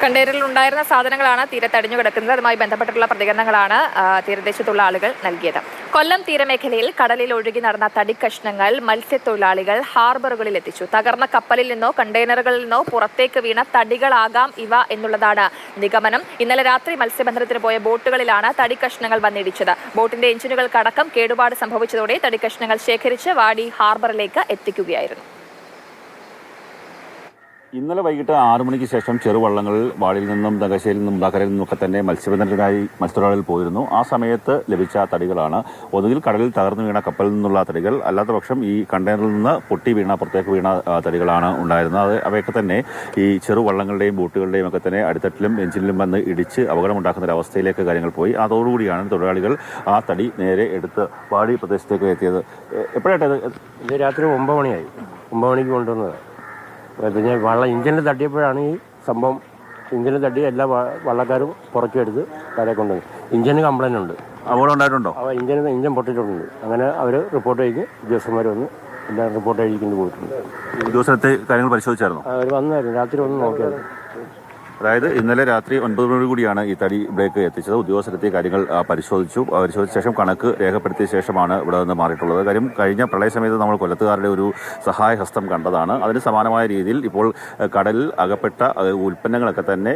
കണ്ടെയ്നറിൽ ഉണ്ടായിരുന്ന സാധനങ്ങളാണ് തീരത്ത് അടിഞ്ഞു കിടക്കുന്നത്. അതുമായി ബന്ധപ്പെട്ടിട്ടുള്ള പ്രതികരണങ്ങളാണ് തീരദേശത്തുള്ള ആളുകൾ നൽകിയത്. കൊല്ലം തീരമേഖലയിൽ കടലിൽ ഒഴുകി നടന്ന തടിക്കഷ്ണങ്ങൾ മത്സ്യത്തൊഴിലാളികൾ ഹാർബറുകളിൽ എത്തിച്ചു. തകർന്ന കപ്പലിൽ നിന്നോ കണ്ടെയ്നറുകളിൽ നിന്നോ പുറത്തേക്ക് വീണ തടികളാകാം ഇവ എന്നുള്ളതാണ് നിഗമനം. ഇന്നലെ രാത്രി മത്സ്യബന്ധനത്തിന് പോയ ബോട്ടുകളിലാണ് തടിക്കഷ്ണങ്ങൾ വന്നിടിച്ചത്. ബോട്ടിന്റെ എഞ്ചിനുകൾക്കടക്കം കേടുപാട് സംഭവിച്ചതോടെ തടിക്കഷ്ണങ്ങൾ ശേഖരിച്ച് വാടി ഹാർബറിലേക്ക് എത്തിക്കുകയായിരുന്നു. ഇന്നലെ വൈകിട്ട് 6 മണിക്ക് ശേഷം ചെറുവള്ളങ്ങൾ വാടിയിൽ നിന്നും തങ്കശ്ശേരിയിൽ നിന്നും മുണ്ടാക്കരയിൽ നിന്നൊക്കെ തന്നെ മത്സ്യബന്ധനത്തിനായി മത്സ്യത്തൊഴിലാളികൾ പോയിരുന്നു. ആ സമയത്ത് ലഭിച്ച തടികളാണ്. ഒന്നുകിൽ കടലിൽ തകർന്നു വീണ കപ്പലിൽ നിന്നുള്ള തടികൾ, അല്ലാത്ത പക്ഷം ഈ കണ്ടെയ്നറിൽ നിന്ന് പൊട്ടി വീണ പുറത്തേക്ക് വീണ തടികളാണ് ഉണ്ടായിരുന്നത്. അവയൊക്കെ തന്നെ ഈ ചെറുവള്ളങ്ങളുടെയും ബോട്ടുകളുടെയും ഒക്കെ തന്നെ അടിത്തട്ടിലും എഞ്ചിനിലും വന്ന് ഇടിച്ച് അപകടമുണ്ടാക്കുന്ന ഒരു അവസ്ഥയിലേക്ക് കാര്യങ്ങൾ പോയി. അതോടുകൂടിയാണ് തൊഴിലാളികൾ ആ തടി നേരെ എടുത്ത് വാടി പ്രദേശത്തേക്ക് എത്തിയത്. എപ്പോഴായിട്ടത്? ഇത് രാത്രി 9 മണിയായി. 9 മണിക്ക് കൊണ്ടുവന്നത്. പിന്നെ ഇഞ്ചിനിൽ തട്ടിയപ്പോഴാണ് ഈ സംഭവം. ഇഞ്ചിനിൽ തട്ടി എല്ലാ വള്ളക്കാരും പുറത്തെടുത്ത് കരയെ കൊണ്ടുവന്നു. ഇഞ്ചിന് കംപ്ലൈൻ്റ് ഉണ്ട്. അപകടം ഉണ്ടായിട്ടുണ്ടോ? ഇഞ്ചിൻ പൊട്ടിയിട്ടുണ്ട്. അങ്ങനെ അവർ റിപ്പോർട്ട് കഴിഞ്ഞ് ഉദ്യോഗസ്ഥന്മാർ വന്ന് എല്ലാം റിപ്പോർട്ട് എഴുതിക്കൊണ്ട് പോയിട്ടുണ്ട്. ഉദ്യോഗസ്ഥത്തെ കാര്യങ്ങൾ പരിശോധിച്ചായിരുന്നു? അവർ വന്നായിരുന്നു, രാത്രി വന്ന് നോക്കിയായിരുന്നു. അതായത് ഇന്നലെ രാത്രി 9 മണി കൂടിയാണ് ഈ തടി ബ്രേക്ക് എത്തിച്ചത്. ഉദ്യോഗസ്ഥരെത്തിയ കാര്യങ്ങൾ പരിശോധിച്ച ശേഷം കണക്ക് രേഖപ്പെടുത്തിയ ശേഷമാണ് ഇവിടെ നിന്ന് മാറിയിട്ടുള്ളത്. കാര്യം കഴിഞ്ഞ പ്രളയ സമയത്ത് നമ്മൾ കൊല്ലത്തുകാരുടെ ഒരു സഹായഹസ്തം കണ്ടതാണ്. അതിന് സമാനമായ രീതിയിൽ ഇപ്പോൾ കടലിൽ അകപ്പെട്ട ഉൽപ്പന്നങ്ങളൊക്കെ തന്നെ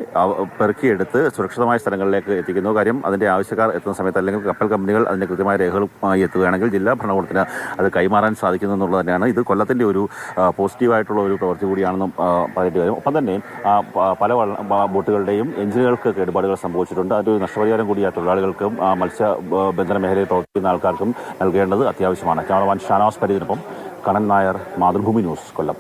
പെറുക്കിയെടുത്ത് സുരക്ഷിതമായ സ്ഥലങ്ങളിലേക്ക് എത്തിക്കുന്നു. കാര്യം അതിന്റെ ആവശ്യക്കാർ എത്തുന്ന സമയത്ത് അല്ലെങ്കിൽ കപ്പൽ കമ്പനികൾ അതിന്റെ കൃത്യമായ രേഖകളുമായി എത്തുകയാണെങ്കിൽ ജില്ലാ ഭരണകൂടത്തിന് അത് കൈമാറാൻ സാധിക്കുന്നു എന്നുള്ളത് തന്നെയാണ്. ഇത് കൊല്ലത്തിന്റെ ഒരു പോസിറ്റീവായിട്ടുള്ള ഒരു പ്രവൃത്തി കൂടിയാണെന്നും പറയേണ്ടി വരും. ഒപ്പം തന്നെ പല ബോട്ടുകളുടെയും എഞ്ചിനുകൾക്ക് കേടുപാടുകൾ സംഭവിച്ചിട്ടുണ്ട്. അതൊരു നഷ്ടപരിഹാരം കൂടി ആ തൊഴിലാളികൾക്കും മത്സ്യബന്ധന മേഖലയിൽ പ്രവർത്തിക്കുന്ന ആൾക്കാർക്കും നൽകേണ്ടത് അത്യാവശ്യമാണ്. ക്യാമറമാൻ ഷാനവാസ് പരീതിനൊപ്പം കണ്ണൻ നായർ, മാതൃഭൂമി ന്യൂസ്, കൊല്ലം.